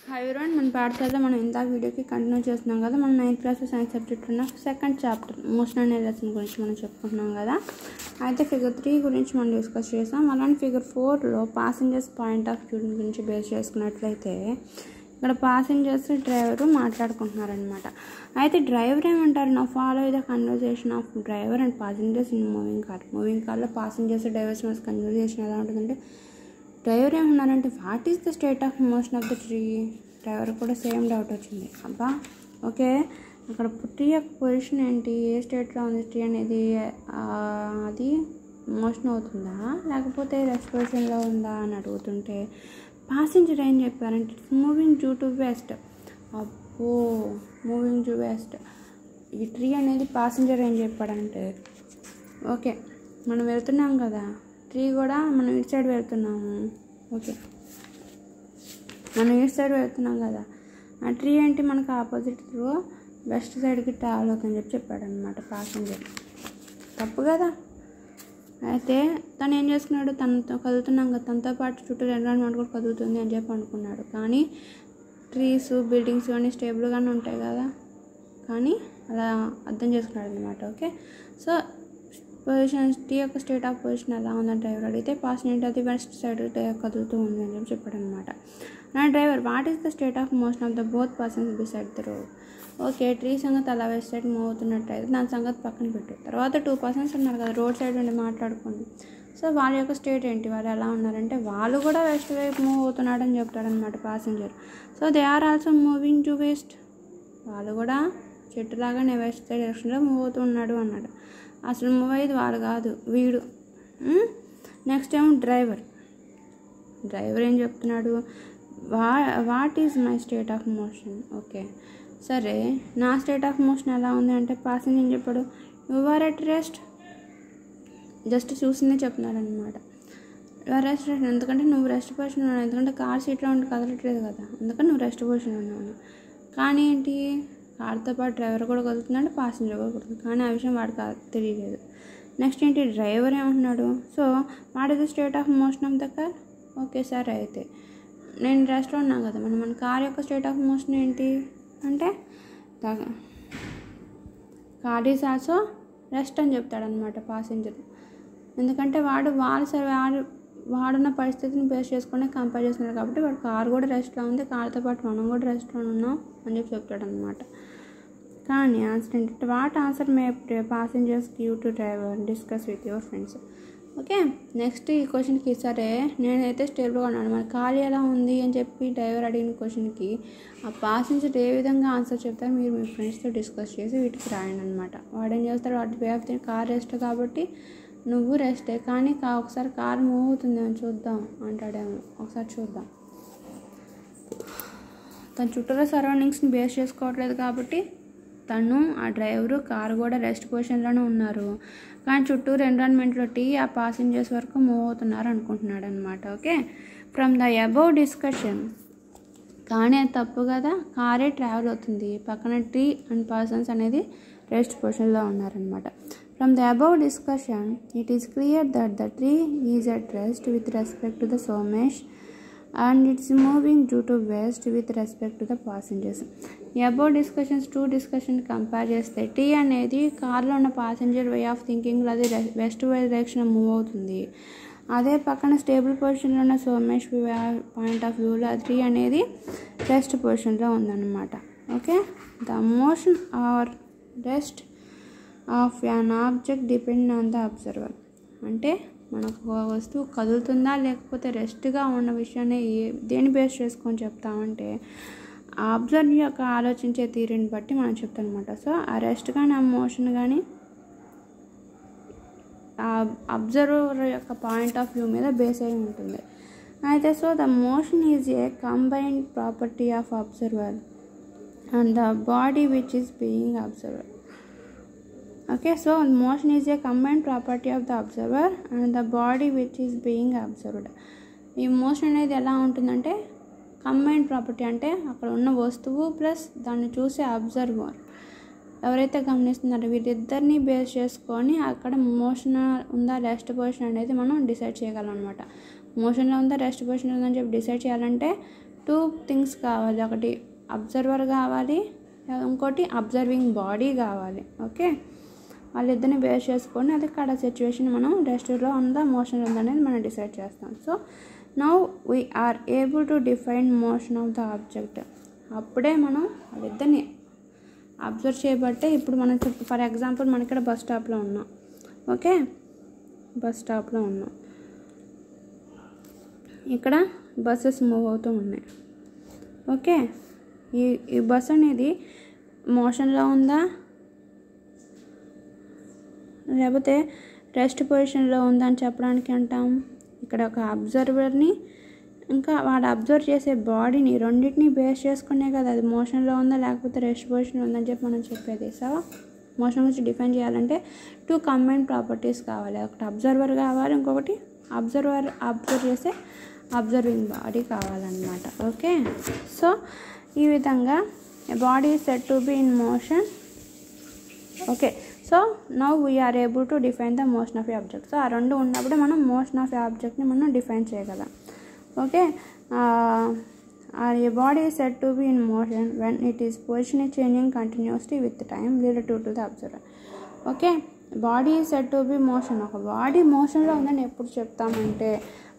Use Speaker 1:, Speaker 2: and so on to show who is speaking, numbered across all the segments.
Speaker 1: Hi everyone, మన పాఠశాలలో మనం ఇందాక వీడియోకి కంటిన్యూ చేస్తున్నాం కదా. మనం 9th క్లాస్ సైన్స్ సబ్జెక్ట్ ఉన్న సెకండ్ చాప్టర్ మోషన్ అనే లెసన్ గురించి మనం చెప్పుకుంటున్నాం కదా. అయితే ఫిగర్ 3 గురించి మనం డిస్కస్ చేసాం. అలానే ఫిగర్ 4లో పాసింజర్స్ పాయింట్ ఆఫ్ వ్యూ గురించి బేస్ చేసుకున్నట్లయితే ఇక్కడ పాసింజర్స్ డ్రైవరు మాట్లాడుకుంటున్నారనమాట. అయితే డ్రైవర్ ఏమంటారు, నా follow the conversation of driver and passengers in moving కార్లో పాసింజర్స్ డ్రైవర్స్ మధ్య కన్వర్జేషన్ ఎలా ఉంటుందంటే, డ్రైవర్ ఏమన్నారంటే what is the state of motion of the tree. Driver కూడా సేమ్ డౌట్ వచ్చింది. అబ్బా ఓకే, అక్కడ ట్రీ యొక్క పొజిషన్ ఏంటి, ఏ స్టేట్లో ఉంది ట్రీ అనేది, అది మోషన్ అవుతుందా లేకపోతే రెస్ట్ పొజిషన్లో ఉందా అని అడుగుతుంటే పాసింజర్ ఏం చెప్పారంటే it's moving due to west. అబ్బో, మూవింగ్ టు వెస్ట్. ఈ ట్రీ అనేది పాసింజర్ ఏం చెప్పాడంటే, ఓకే మనం వెళ్తున్నాం కదా, ట్రీ కూడా మనం ఇటు సైడ్ వెళ్తున్నాము. ఓకే, మనం ఇటు సైడ్ వెళ్తున్నాం కదా, ఆ ట్రీ ఏంటి మనకు ఆపోజిట్లో వెస్ట్ సైడ్కి ట్రావెల్ అవుతుందని చెప్పాడు అనమాట పాసింజర్. తప్పు కదా. అయితే తను ఏం చేసుకున్నాడు, తనతో కదులుతున్నాం కదా, తనతో పాటు చుట్టూ ఎన్విరాన్మెంట్ కూడా కదులుతుంది అని చెప్పి అనుకున్నాడు. కానీ ట్రీస్ బిల్డింగ్స్ అన్నీ స్టేబుల్గానే ఉంటాయి కదా, కానీ అలా అర్థం చేసుకున్నాడు అనమాట. ఓకే, సో పొజిషన్ టీ యొక్క స్టేట్ ఆఫ్ పొజిషన్ ఎలా ఉందని డ్రైవర్ అడిగితే పాసింజర్ అది వెస్ట్ సైడ్ కదులుతూ ఉంది అని చెప్పి చెప్పాడు అనమాట. నా driver what is the state of motion of the both persons beside the road. Okay, tree సంగతి అలా వెస్ట్ సైడ్ మూవ్ అవుతున్నట్టయితే దాని సంగతి పక్కన పెట్టు. తర్వాత 2 పర్సన్స్ ఉన్నారు కదా, రోడ్ సైడ్ నుండి మాట్లాడుకోండి. సో వాళ్ళ యొక్క స్టేట్ ఏంటి, వాళ్ళు ఎలా ఉన్నారంటే వాళ్ళు కూడా వెస్ట్ వైపు మూవ్ అవుతున్నాడని చెప్తాడనమాట passenger. So they are also moving to west. వాళ్ళు కూడా చెట్టులాగానే వెస్ట్ సైడ్ డైరెక్షన్లో మూవ్ అవుతూ ఉన్నాడు అన్నాడు. అసలు మూవ్ అయ్యేది వాడు కాదు, వీడు. నెక్స్ట్ ఏమో డ్రైవర్ ఏం చెప్తున్నాడు, what is my state of motion. Okay సరే, నా స్టేట్ ఆఫ్ మోషన్ ఎలా ఉంది అంటే పాసింజర్ ఏం చెప్పాడు, you are at rest. Just చూసిందే చెప్తున్నాడు అనమాట. రెస్ట్ ఎందుకంటే నువ్వు రెస్ట్ పొజిషన్ ఉన్నావు, ఎందుకంటే కార్ సీట్లో ఉండి కదలట్లేదు కదా, అందుకని నువ్వు రెస్ట్ పొజిషన్ ఉన్నావు. కానీ ఏంటి, కార్తో పాటు డ్రైవర్ కూడా కదులుతున్నాడు, పాసింజర్ కూడా కదులుతుంది, కానీ ఆ విషయం వాడికి తెలియలేదు. నెక్స్ట్ ఏంటి, డ్రైవర్ ఏమంటున్నాడు, so what is the state of motion of the car. Okay సరే, అయితే నేను రెస్ట్లో ఉన్నాను కదా, మన కార్ యొక్క స్టేట్ ఆఫ్ మోషన్ ఏంటి అంటే కార్ ఈజ్ ఆల్సో రెస్ట్ అని చెప్తాడనమాట పాసింజర్. ఎందుకంటే వాడున్న పరిస్థితిని బేస్ చేసుకుని కంపేర్ చేస్తున్నాడు కాబట్టి వాడు కార్ కూడా రెస్ట్లో ఉంది, కార్తో పాటు మనం కూడా రెస్ట్లో ఉన్నాం అని చెప్పి చెప్తాడనమాట. కానీ ఆన్సర్ ఏంటంటే what answer May passengers give to driver, discuss with your friends. Okay, next ఈ క్వశ్చన్కి సరే నేనైతే స్టేబుల్గా ఉన్నాను, మరి ఖాళీ ఎలా ఉంది అని చెప్పి డ్రైవర్ అడిగిన క్వశ్చన్కి ఆ పాసింజర్ ఏ విధంగా ఆన్సర్ చెప్తారో మీరు మీ ఫ్రెండ్స్తో డిస్కస్ చేసి వీటికి రాయండి అనమాట. వాడు ఏం చేస్తాడు, వాటి వే ఆఫ్ కార్ రెస్ట్ కాబట్టి నువ్వు రెస్టే, కానీ ఒకసారి కార్ మూవ్ అవుతుంది అని చూద్దాం అంటాడేమో, ఒకసారి చూద్దాం. తన చుట్టూలో సరౌండింగ్స్ని బేస్ చేసుకోవట్లేదు కాబట్టి తను ఆ డ్రైవరు కారు కూడా రెస్ట్ పొజిషన్లోనే ఉన్నారు, కానీ చుట్టూరు ఎన్విరాన్మెంట్లో ఆ పాసింజర్స్ వరకు మూవ్ అవుతున్నారు అనుకుంటున్నాడు అనమాట. Okay, from the above discussion, కానీ అది తప్పు కదా, కారే ట్రావెల్ అవుతుంది, పక్కన ట్రీ అండ్ పర్సన్స్ అనేది రెస్ట్ పొజిషన్లో ఉన్నారనమాట. From the above discussion it is clear that the tree is at rest with respect to the Somesh and it's moving due to west with respect to the passengers. Above discussions 2 discussion compare చేస్తే tea అనేది కార్లో ఉన్న passenger way of థింకింగ్లో అది west direction move అవుతుంది. అదే పక్కన stable పొజిషన్లో ఉన్న సోమేష్ పాయింట్ ఆఫ్ వ్యూలో టీ అనేది రెస్ట్ పొజిషన్లో ఉందన్నమాట. Okay, the motion are rest of an object depend on the observer. అంటే మనకు ఒక వస్తువు కదులుతుందా లేకపోతే రెస్ట్గా ఉన్న విషయాన్ని దేని బేస్ చేసుకొని చెప్తామంటే ఆ అబ్జర్వ్ యొక్క ఆలోచించే తీరుని బట్టి మనం చెప్తాం అనమాట. సో ఆ రెస్ట్ కానీ ఆ మోషన్ కానీ ఆ అబ్జర్వర్ యొక్క పాయింట్ ఆఫ్ వ్యూ మీద బేస్ అయి ఉంటుంది. అయితే so the motion is a combined property of observer and the body which is being observer. Okay, so motion is a combined property of the observer and the body which is being observed. ఈ motion అనేది ఎలా ఉంటుందంటే combined property, అంటే అక్కడ ఉన్న వస్తువు plus దాన్ని చూసే అబ్జర్వర్ ఎవరైతే గమనిస్తున్నారో వీరిద్దరిని బేస్ చేసుకొని అక్కడ మోషన్ ఉందా రెస్ట్ పొజిషన్ అనేది మనం డిసైడ్ చేయగలం అనమాట. మోషన్లో ఉందా రెస్ట్ పొజిషన్ ఉందని చెప్పి డిసైడ్ చేయాలంటే టూ థింగ్స్ కావాలి, ఒకటి అబ్జర్వర్ కావాలి, ఇంకోటి అబ్జర్వింగ్ బాడీ కావాలి. ఓకే, వాళ్ళిద్దరిని బేస్ చేసుకొని అది కడ సిచ్యువేషన్ మనం రెస్ట్లో ఉందా మోషన్ ఉందా అనేది మనం డిసైడ్ చేస్తాం. So now we are able to define motion of the object. అప్పుడే మనం వాళ్ళిద్దరిని అబ్జర్వ్ చేయబట్టే ఇప్పుడు మనం ఫర్ ఎగ్జాంపుల్ మనం ఇక్కడ బస్ స్టాప్లో ఉన్నాం. ఓకే, బస్ స్టాప్లో ఉన్నాం, ఇక్కడ బస్సెస్ మూవ్ అవుతూ ఉన్నాయి. ఓకే, ఈ బస్ అనేది మోషన్లో ఉందా లేకపోతే రెస్ట్ పొజిషన్లో ఉందా అని చెప్పడానికి అంటాం. ఇక్కడ ఒక అబ్జర్వర్ని ఇంకా వాడు అబ్జర్వ్ చేసే బాడీని రెండింటిని బేస్ చేసుకునే కదా అది మోషన్లో ఉందా లేకపోతే రెస్ట్ పొజిషన్ ఉందని చెప్పి మనం చెప్పేది. సో మోషన్ గురించి డిఫైన్ చేయాలంటే టూ కంబైన్డ్ ప్రాపర్టీస్ కావాలి, ఒకటి అబ్జర్వర్ కావాలి, ఇంకొకటి అబ్జర్వ్ చేసే అబ్జర్వింగ్ బాడీ కావాలన్నమాట. ఓకే, సో ఈ విధంగా body is said to be in motion. Okay, so now we are able to define the motion of a object. So ఆ రెండు ఉన్నప్పుడు మనం మోషన్ ఆఫ్ ఏ ఆబ్జెక్ట్ని మనం డిఫైన్ చేయగలం. Okay, a body is said to be in motion when it is position is changing continuously with time relative to the observer. Okay, body is said to B motion. ఒక body మోషన్లో ఉందని ఎప్పుడు చెప్తామంటే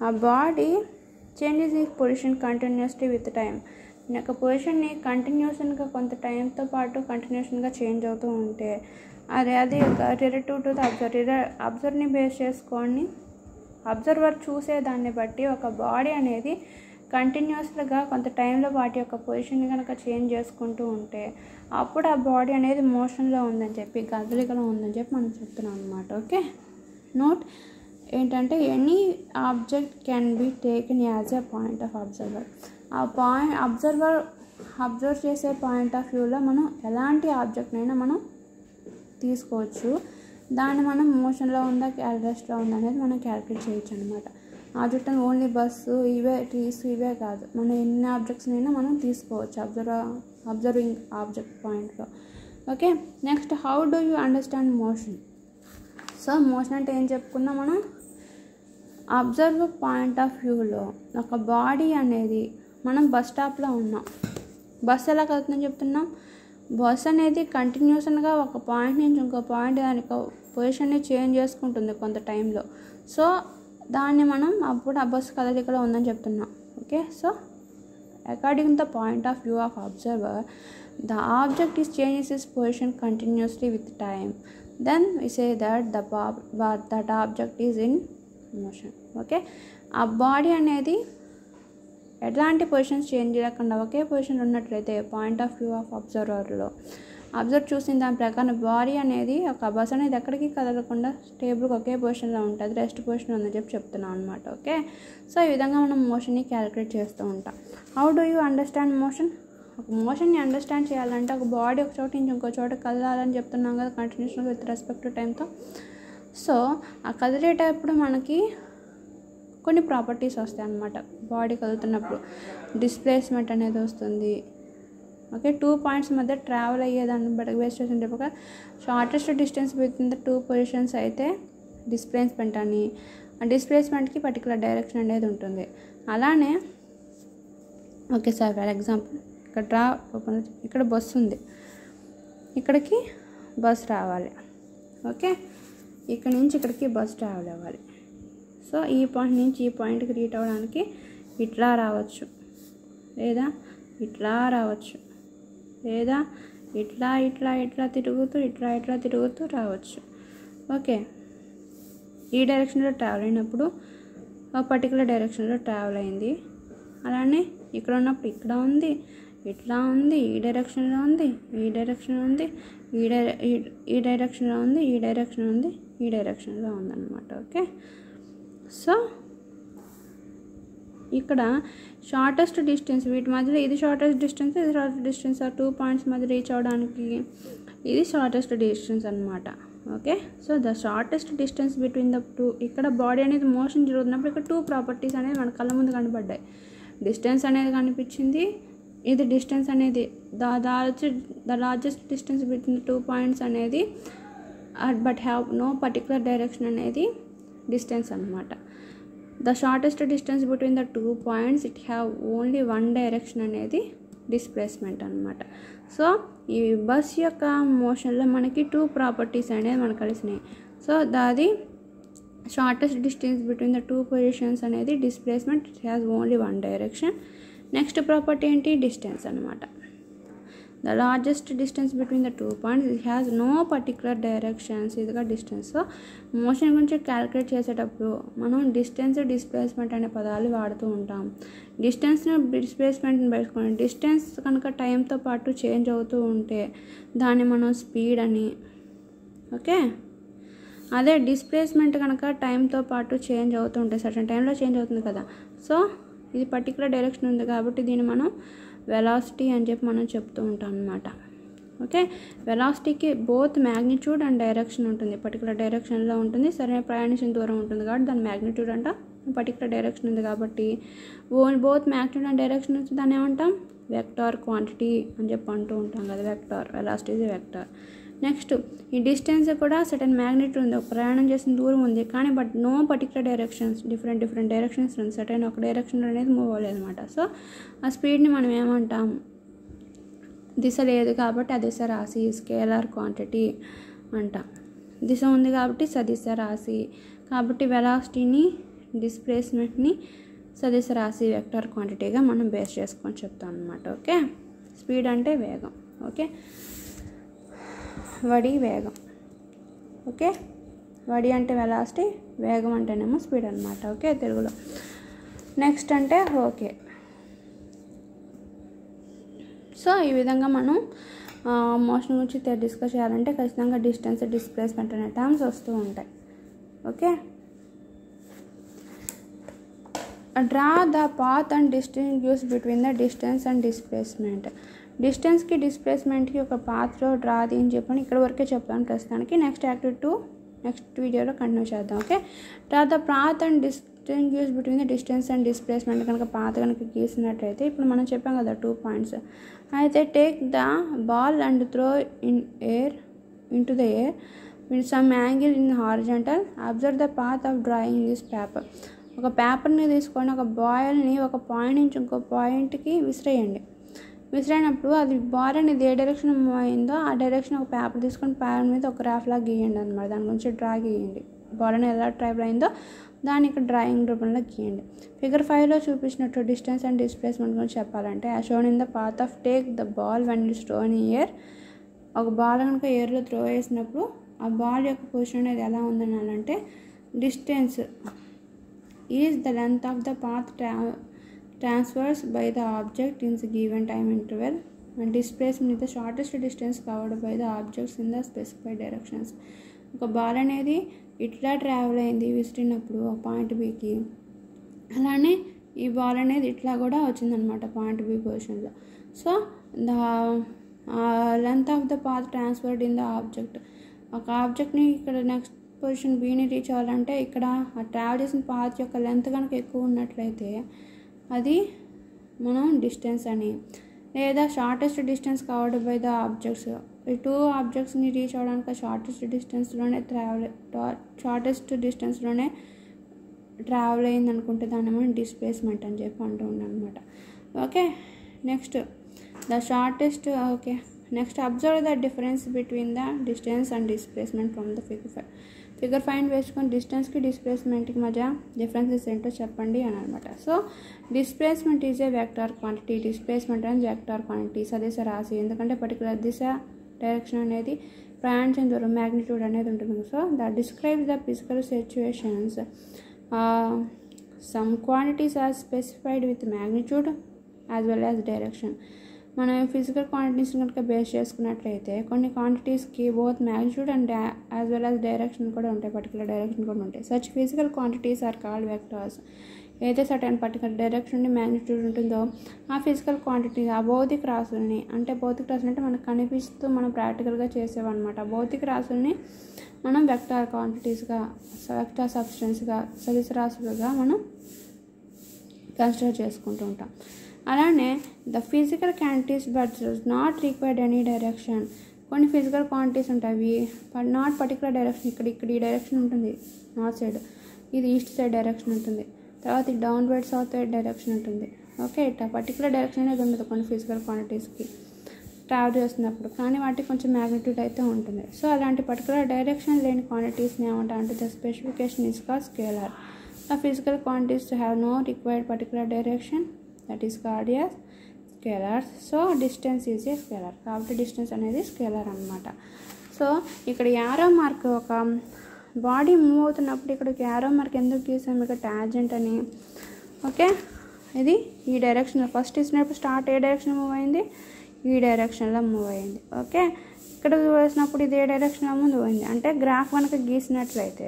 Speaker 1: ఆ body changes ఈ position continuously with time. యొక్క పొజిషన్ని కంటిన్యూషన్గా కొంత టైంతో పాటు కంటిన్యూషన్గా చేంజ్ అవుతూ ఉంటే అది రిలేటివ్ టు ద అబ్జర్వర్ని బేస్ చేసుకొని అబ్జర్వర్ చూసేదాన్ని బట్టి ఒక బాడీ అనేది కంటిన్యూస్గా కొంత టైంలో వాటి యొక్క పొజిషన్ కనుక చేంజ్ చేసుకుంటూ ఉంటే అప్పుడు ఆ బాడీ అనేది మోషన్లో ఉందని చెప్పి కదలికలో ఉందని చెప్పి మనం చెప్తున్నాం అనమాట. ఓకే, నోట్ ఏంటంటే any object can be taken as a point of observer. ఆ పాయింట్ అబ్జర్వ్ చేసే పాయింట్ ఆఫ్ వ్యూలో మనం ఎలాంటి ఆబ్జెక్ట్నైనా మనం తీసుకోవచ్చు. దాన్ని మనం మోషన్లో ఉందా రెస్ట్లో ఉందా అనేది మనం క్యాలిక్యులేట్ చేయొచ్చు అనమాట. ఆబ్జెక్ట్ అని ఓన్లీ బస్సు ఇవే ట్రీస్ ఇవే కాదు, మనం ఎన్ని ఆబ్జెక్ట్స్నైనా మనం తీసుకోవచ్చు అబ్జర్వింగ్ ఆబ్జెక్ట్ పాయింట్లో. Okay, next how do you understand motion. So motion అంటే ఏం చెప్పుకున్నాం మనం, అబ్జర్వ్ పాయింట్ ఆఫ్ వ్యూలో ఒక బాడీ అనేది మనం బస్ స్టాప్లో ఉన్నాం, బస్సు ఎలా కలుగుతుందని చెప్తున్నాం. బస్ అనేది కంటిన్యూషన్గా ఒక పాయింట్ నుంచి ఇంకో పాయింట్ దానికి పొజిషన్ని చేంజ్ చేసుకుంటుంది కొంత టైంలో. సో దాన్ని మనం అప్పుడు ఆ బస్సు కదలికలో ఉందని చెప్తున్నాం. Okay, so according the point of view of observer the object is changes is position continuously with time, then we say that object is in motion. Okay, ఆ బాడీ అనేది ఎట్లాంటి పొజిషన్స్ చేంజ్ చేయకుండా ఒకే position ఉన్నట్లయితే point of view of అబ్జర్వర్లో observe చూసిన దాని ప్రకారం బాడీ అనేది ఒక బస్ అనేది ఎక్కడికి కదలకుండా స్టేబుల్గా ఒకే పొజిషన్లో ఉంటుంది, రెస్ట్ పొజిషన్ ఉందని చెప్పి చెప్తున్నాం అనమాట. ఓకే, సో ఈ విధంగా మనం మోషన్ని క్యాలిక్యులేట్ చేస్తూ ఉంటాం. How do you understand motion. ఒక మోషన్ని అండర్స్టాండ్ చేయాలంటే ఒక బాడీ ఒక చోట నుంచి ఇంకో చోట కదలాలని చెప్తున్నాం కదా కంటిన్యూషన్ విత్ రెస్పెక్ట్ టు టైంతో. సో ఆ కదిలేటప్పుడు మనకి కొన్ని ప్రాపర్టీస్ వస్తాయి అన్నమాట. బాడీ కదులుతున్నప్పుడు డిస్ప్లేస్మెంట్ అనేది వస్తుంది. ఓకే, 2 పాయింట్స్ మధ్య ట్రావెల్ అయ్యేదాన్ని బట్టి బేస్ చేసిన ఒక shortest distance between the 2 positions అయితే డిస్ప్లేస్మెంట్ అని, ఆ డిస్ప్లేస్మెంట్కి పర్టికులర్ డైరెక్షన్ అనేది ఉంటుంది. అలానే ఓకే సార్ ఫర్ ఎగ్జాంపుల్ ఇక్కడ బస్సు ఉంది, ఇక్కడికి బస్ రావాలి. ఓకే, ఇక్కడ నుంచి ఇక్కడికి బస్ ట్రావెల్ అవ్వాలి. సో ఈ పాయింట్ నుంచి ఈ పాయింట్కి రీచ్ అవ్వడానికి ఇట్లా రావచ్చు, లేదా ఇట్లా రావచ్చు, లేదా ఇట్లా ఇట్లా ఇట్లా తిరుగుతూ ఇట్లా ఇట్లా తిరుగుతూ రావచ్చు. ఓకే, ఈ డైరెక్షన్లో ట్రావెల్ అయినప్పుడు ఒక పర్టికులర్ డైరెక్షన్లో ట్రావెల్ అయింది. అలానే ఇక్కడ ఉన్నప్పుడు ఇక్కడ ఉంది, ఇట్లా ఉంది, ఈ డైరెక్షన్లో ఉంది, ఈ డైరెక్షన్లో ఉంది, ఈ డైరెక్షన్లో ఉంది, ఈ డైరెక్షన్ ఉంది, ఈ డైరెక్షన్లో ఉందన్నమాట. ఓకే, సో ఇక్కడ షార్టెస్ట్ డిస్టెన్స్ వీటి మధ్యలో ఇది షార్టెస్ట్ డిస్టెన్స్, ఇది షార్టెస్ట్ డిస్టెన్స్. ఆ 2 పాయింట్స్ మధ్య రీచ్ అవ్వడానికి ఇది షార్టెస్ట్ డిస్టెన్స్ అనమాట. Okay, so the shortest distance between the 2. ఇక్కడ బాడీ అనేది మోషన్ జరుగుతున్నప్పుడు ఇక్కడ 2 ప్రాపర్టీస్ అనేది మన కళ్ళ ముందు కనబడ్డాయి. డిస్టెన్స్ అనేది కనిపించింది, ఇది డిస్టెన్స్ అనేది the largest distance between 2 points అనేది but have no particular direction అనేది డిస్టెన్స్ అనమాట. The shortest distance between the 2 points it have only one direction అనేది డిస్ప్లేస్మెంట్ అనమాట. సో ఈ బస్ యొక్క మోషన్లో మనకి 2 ప్రాపర్టీస్ అనేది మనకు కలిసినాయి. సో అది shortest distance between the 2 positions అనేది displacement, it has only one direction. Next property ఏంటి, డిస్టెన్స్ అనమాట. The largest distance between the 2 points it has no particular directions, ఇదిగా డిస్టెన్స్. సో మోషన్ గురించి క్యాలిక్యులేట్ చేసేటప్పుడు మనం డిస్టెన్స్, డిస్ప్లేస్మెంట్ అనే పదాలు వాడుతూ ఉంటాం. డిస్టెన్స్ని డిస్ప్లేస్మెంట్ని పెట్టుకోండి. డిస్టెన్స్ కనుక టైంతో పాటు చేంజ్ అవుతూ ఉంటే దాన్ని మనం స్పీడ్ అని, ఓకే. అదే డిస్ప్లేస్మెంట్ కనుక టైంతో పాటు చేంజ్ అవుతూ ఉంటాయి, సర్టన్ టైంలో చేంజ్ అవుతుంది కదా. సో ఇది పర్టికులర్ డైరెక్షన్ ఉంది కాబట్టి దీన్ని మనం వెలాసిటీ అని చెప్పి మనం చెప్తూ ఉంటాం అన్నమాట. ఓకే, వెలాసిటీకి బోత్ మ్యాగ్నిట్యూడ్ అండ్ డైరెక్షన్ ఉంటుంది. పర్టికులర్ డైరెక్షన్లో ఉంటుంది, సరైన ప్రయాణించిన దూరం ఉంటుంది కాబట్టి దాని మ్యాగ్నిట్యూడ్ అంట. పర్టికులర్ డైరెక్షన్ ఉంది కాబట్టి బోత్ మ్యాగ్నిట్యూడ్ అండ్ డైరెక్షన్ వచ్చి దాన్ని ఏమంటాం, వెక్టార్ క్వాంటిటీ అని చెప్పి అంటూ ఉంటాం కదా. Vector, velocity is vector. Next ఈ డిస్టెన్స్ కూడా సర్టన్ మ్యాగ్నిట్యూడ్ ఉంది, ఒక ప్రయాణం చేసిన దూరం ఉంది, కానీ but no particular directions, different directions ఉంది, సర్టన్ ఒక డైరెక్షన్ అనేది మూవ్ అవ్వలేదు అనమాట. సో ఆ స్పీడ్ని మనం ఏమంటాం, దిశ లేదు కాబట్టి ఆ దిశ రాశి, స్కేలార్ క్వాంటిటీ అంటాం. దిశ ఉంది కాబట్టి సదిశ రాశి, కాబట్టి వెలాసిటీని, డిస్ప్లేస్మెంట్ని సదిశ రాశి, వెక్టార్ క్వాంటిటీగా మనం బేస్ చేసుకొని చెప్తాం అనమాట. ఓకే, స్పీడ్ అంటే వేగం, ఓకే, వడి వేగం. ఓకే, వడి అంటే వెలాసిటీ, వేగం అంటేనేమో స్పీడ్ అనమాట. ఓకే తెలుగులో. నెక్స్ట్ అంటే ఓకే. సో ఈ విధంగా మనం మోషన్ గురించి డిస్కస్ చేయాలంటే ఖచ్చితంగా డిస్టెన్స్, డిస్ప్లేస్మెంట్ అనే టర్మ్స్ వస్తూ ఉంటాయి. Okay, draw the path and distinguish between the distance and displacement. డిస్టెన్స్కి డిస్ప్లేస్మెంట్కి ఒక పాత్లో డ్రా అది అని చెప్పని ఇక్కడ వరకే చెప్తాను ప్రస్తుతానికి. నెక్స్ట్ యాక్టివిటీ 2 నెక్స్ట్ వీడియోలో కంటిన్యూ చేద్దాం. Okay, draw the path and distinguish between the distance and displacement. కనుక పాత్ కనుక గీసినట్లయితే ఇప్పుడు మనం చెప్పాం కదా 2 పాయింట్స్. అయితే take the ball and throw into the air with some angle in horizontal. Observe the path of drawing this paper. ఒక పేపర్ని తీసుకొని ఒక బాయిల్ని ఒక పాయింట్ నుంచి ఇంకో పాయింట్కి విసిరేయండి. విసిరైనప్పుడు అది బాల్ అనేది ఏ డైరెక్షన్ మూవ్ అయిందో ఆ డైరెక్షన్ ఒక పేపర్ తీసుకొని పేపర్ మీద ఒక గ్రాఫ్లా గీయండి అనమాట. దాని గురించి డ్రా గీయండి. బాల్ అనేది ఎలా ట్రావెల్ అయిందో దాన్ని ఇక్కడ డ్రాయింగ్ రూపంలో గీయండి. ఫిగర్ 5లో చూపించినట్టు డిస్టెన్స్ అండ్ డిస్ప్లేస్మెంట్ గురించి చెప్పాలంటే shown in the path of take the ball when it's thrown in air. ఒక బాల్ కనుక ఎయిర్లో త్రో వేసినప్పుడు ఆ బాల్ యొక్క పొజిషన్ అనేది ఎలా ఉందనాలంటే distance is the length of the path transfers by the object in the given time interval and displacement is the shortest distance covered by the objects in the specified directions. ఒక ball అనేది ఇట్లా travel అయింది విసిరినప్పుడు ఆ point బికి, అలానే ఈ ball అనేది ఇట్లా కూడా వచ్చిందనమాట పాయింట్ బి పొజిషన్లో. So the length of the path transferred in the object. ఒక ఆబ్జెక్ట్ని ఇక్కడ నెక్స్ట్ పొజిషన్ బీని రీచ్ అవ్వాలంటే ఇక్కడ ఆ ట్రావెల్ చేసిన పాత్ యొక్క లెంత్ కనుక ఎక్కువ ఉన్నట్లయితే అది మనం డిస్టెన్స్ అని, లేదా shortest distance covered by the objects. ఈ 2 ఆబ్జెక్ట్స్ని రీచ్ అవ్వడానికి షార్టెస్ట్ డిస్టెన్స్లోనే ట్రావెల్ అయింది అనుకుంటే దాన్ని మనం డిస్ప్లేస్మెంట్ అని చెప్పి అంటూ ఉన్నాం అనమాట. Okay, next the shortest. Okay, next observe the difference between the distance and displacement from the figure 5 వేసుకొని డిస్టెన్స్కి డిస్ప్లేస్మెంట్కి మధ్య డిఫరెన్సెస్ ఏంటో చెప్పండి అని అనమాట. So displacement is a vector quantity, displacement అనేది వెక్టార్ క్వాంటిటీ, సదిశ రాశి. ఎందుకంటే పర్టికులర్ దిశ డైరెక్షన్ అనేది ప్రయాణించిన దూరం మ్యాగ్నిట్యూడ్ అనేది ఉంటుంది. So the describes the physical situations. Some quantities are specified with magnitude as well as direction. మనం ఫిజికల్ క్వాంటిటీస్ కనుక బేస్ చేసుకున్నట్లయితే కొన్ని క్వాంటిటీస్కి both magnitude and as well as direction కూడా ఉంటాయి, పర్టికులర్ డైరెక్షన్ కూడా ఉంటాయి. Such physical quantities are called vectors. ఏదైతే సర్టెన్ పర్టికులర్ డైరెక్షన్ నుండి మ్యాగ్నిట్యూడ్ ఉంటుందో ఆ ఫిజికల్ క్వాంటిటీస్, ఆ భౌతిక రాశుల్ని, అంటే భౌతిక రాశులు అంటే మనకు కనిపిస్తూ మనం ప్రాక్టికల్గా చేసేవన్నమాట. భౌతిక రాశుల్ని మనం వెక్టార్ క్వాంటిటీస్గా, వెక్టార్ సబ్స్టెన్స్గా, సదిశ రాశులుగా మనం కన్సిడర్ చేసుకుంటూ ఉంటాం. అలానే the physical quantities but does not required any direction. కొన్ని ఫిజికల్ క్వాంటిటీస్ ఉంటాయి బట్ నాట్ పర్టికులర్ డైరెక్షన్. ఇక్కడ ఈ డైరెక్షన్ ఉంటుంది నార్త్ సైడ్, ఇది ఈస్ట్ సైడ్ డైరెక్షన్ ఉంటుంది. తర్వాత డౌన్వర్డ్ సౌత్ డైరెక్షన్ ఉంటుంది. ఓకే, ఇట్లా పర్టికులర్ డైరెక్షన్ అనేది ఉండదు కొన్ని ఫిజికల్ క్వాంటిటీస్కి ట్రావెల్ చేస్తున్నప్పుడు, కానీ వాటికి కొంచెం మ్యాగ్నిట్యూడ్ అయితే ఉంటుంది. సో అలాంటి పర్టికులర్ డైరెక్షన్ లేని క్వాంటిటీస్ని ఏమంటారంటే the specification is called scalar. The physical quantities have no required particular direction, that is called as scalars. So distance is a scalar, కాబట్టి డిస్టెన్స్ అనేది స్కేలార్ అనమాట. సో ఇక్కడ యారో మార్క్ ఒక body move అవుతున్నప్పుడు ఇక్కడికి యారో మార్క్ ఎందుకు గీసాము, ఇక్కడ టాంజెంట్ అని. ఓకే, ఇది ఈ డైరెక్షన్లో ఫస్ట్ ఇచ్చినప్పుడు స్టార్ట్ ఏ డైరెక్షన్ మూవ్ అయింది, ఈ డైరెక్షన్లో మూవ్ అయింది. ఓకే, ఇక్కడ వేసినప్పుడు ఇది ఏ డైరెక్షన్లో మూవ్ అయింది అంటే గ్రాఫ్ కనుక గీసినట్లయితే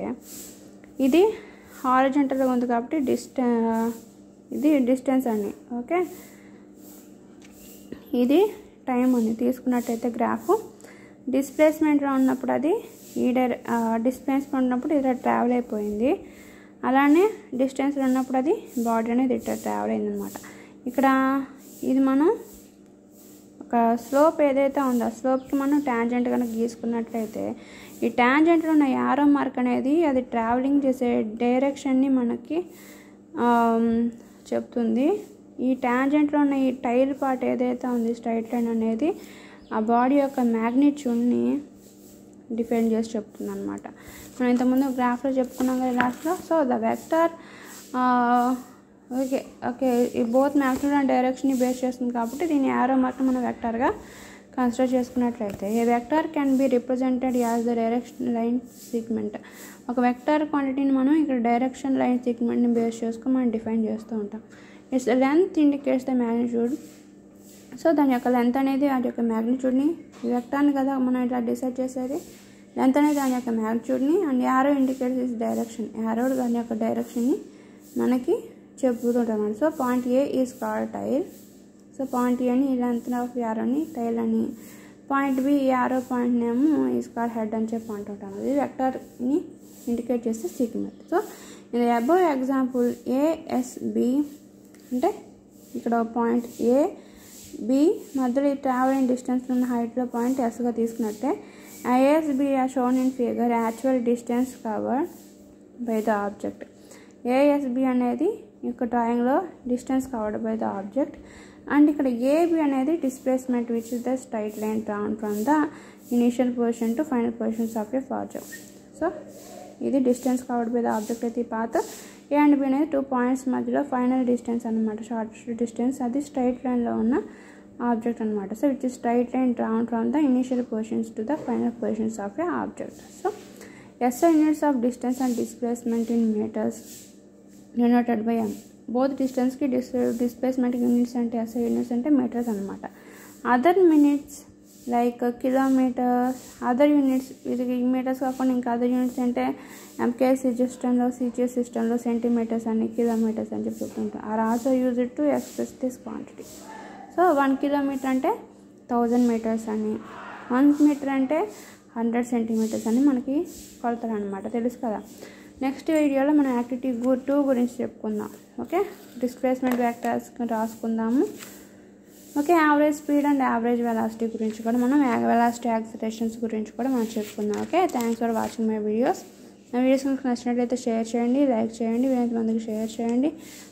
Speaker 1: ఇది హారిజంటల్గా ఉంది కాబట్టి ఇది డిస్టెన్స్ అని. ఓకే, ఇది టైం అని తీసుకున్నట్టయితే గ్రాఫ్ డిస్ప్లేస్మెంట్లో ఉన్నప్పుడు అది డిస్ప్లేస్మెంట్ ఉన్నప్పుడు ఇది ట్రావెల్ అయిపోయింది. అలానే డిస్టెన్స్లో ఉన్నప్పుడు అది బాడీ అనేది ఇట్లా ట్రావెల్ అయిందనమాట. ఇక్కడ ఇది మనం ఒక స్లోప్ ఏదైతే ఉందో ఆ స్లోప్కి మనం ట్యాంజెంట్ కనుక గీసుకున్నట్లయితే ఈ ట్యాంజెంట్లో ఉన్న యారో మార్క్ అనేది అది ట్రావెలింగ్ చేసే డైరెక్షన్ని మనకి చెప్తుంది. ఈ ట్యాంజెంట్లో ఉన్న ఈ టైల్ పార్ట్ ఏదైతే ఉంది స్ట్రైట్ లైన్ అనేది ఆ బాడీ యొక్క మ్యాగ్నిట్యూడ్ని డిఫైన్ చేసి చెప్తుంది అనమాట. మనం ఇంతకుముందు గ్రాఫ్లో చెప్పుకున్నాం కదా లాస్ట్లో. సో ద వెక్టర్ ఓకే ఈ బోత్ మ్యాగ్నిట్యూడ్ అండ్ డైరెక్షన్ని బేస్ చేస్తుంది కాబట్టి దీని యారో మార్క్ మనం వెక్టర్గా కన్సిడర్ చేసుకున్నట్లయితే a vector can be represented as the direction line segment. ఒక వెక్టర్ క్వాంటిటీని మనం ఇక్కడ డైరెక్షన్ లైన్ సిగ్మెంట్ని బేస్ చేసుకొని మనం డిఫైన్ చేస్తూ ఉంటాం. It's length indicates the magnitude. So దాని యొక్క లెంత్ అనేది దాని యొక్క మ్యాగ్నిట్యూడ్ని ఈ వెక్టర్ని కదా మనం ఇట్లా డిసైడ్ చేసేది. లెంత్ అనేది దాని యొక్క మ్యాగ్నిట్యూడ్ని and arrow indicates is direction. Arrow దాని యొక్క డైరెక్షన్ని మనకి చెప్పుకుంటాం. So point A is called tail. So point A అని లెంత్ ఆఫ్ యారోని టైల్ అని, point B arrow point name is called head అని చెప్పి అంటుంటాం. ఇది వెక్టర్ని ఇండికేట్ చేస్తే segment. So in the above example ఏఎస్బి అంటే ఇక్కడ పాయింట్ ఏ బి మధ్యలో ఈ ట్రావెలింగ్ డిస్టెన్స్ ఉన్న హైట్లో పాయింట్ ఎస్గా తీసుకున్నట్టే ASB are shown in figure actual distance covered by the object. ASB అనేది ఇక్కడ డ్రాయింగ్లో distance covered by the object and ఇక్కడ ఏబి అనేది displacement which is the straight line drawn from the initial position to final positions of a object. So ఇది distance covered by the object అయితే ఈ path A and B అనేది 2 points మధ్యలో final distance అనమాట, shortest distance అది straight లైన్లో ఉన్న object అనమాట. So which is straight line drawn from the initial positions to the final positions of a object. So SI units of distance and displacement in metres denoted by M. Both డిస్టెన్స్కి displacement units అంటే SI units అంటే metres అనమాట. Other minutes like kilometres, other units ఇది metres కాకుండా ఇంకా other units అంటే MKS సిస్టంలో CGS సిస్టంలో సెంటీమీటర్స్ అని కిలోమీటర్స్ అని చెప్పి చెప్తుంటాం. Are also use it to express this quantity. So 1 kilometre అంటే 1000 మీటర్స్ అని, 1 మీటర్ అంటే 100 సెంటీమీటర్స్ అని మనకి కొలతలు అనమాట, తెలుసు కదా. నెక్స్ట్ వీడియోలో మనం యాక్టివిటీ 2 గురించి చెప్పుకుందాం. ఓకే, డిస్ప్లేస్మెంట్ వెక్టర్స్ రాసుకుందాము. Okay, average speed and average velocity గురించి కూడా మనం వెలాసిటీ యాక్సిలరేషన్స్ గురించి కూడా మనం చెప్పుకుందాం. Okay, thanks for watching my videos. నా వీడియోస్ మీకు నచ్చినట్లయితే షేర్ చేయండి, లైక్ చేయండి, వీలైనంత మందికి షేర్ చేయండి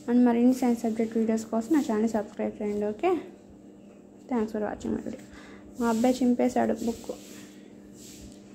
Speaker 1: అండ్ మరిన్ని సైన్స్ సబ్జెక్ట్ వీడియోస్ కోసం నా ఛానల్ సబ్స్క్రైబ్ చేయండి. Okay, thanks for watching my video. మా అబ్బాయి చింపేశాడు బుక్.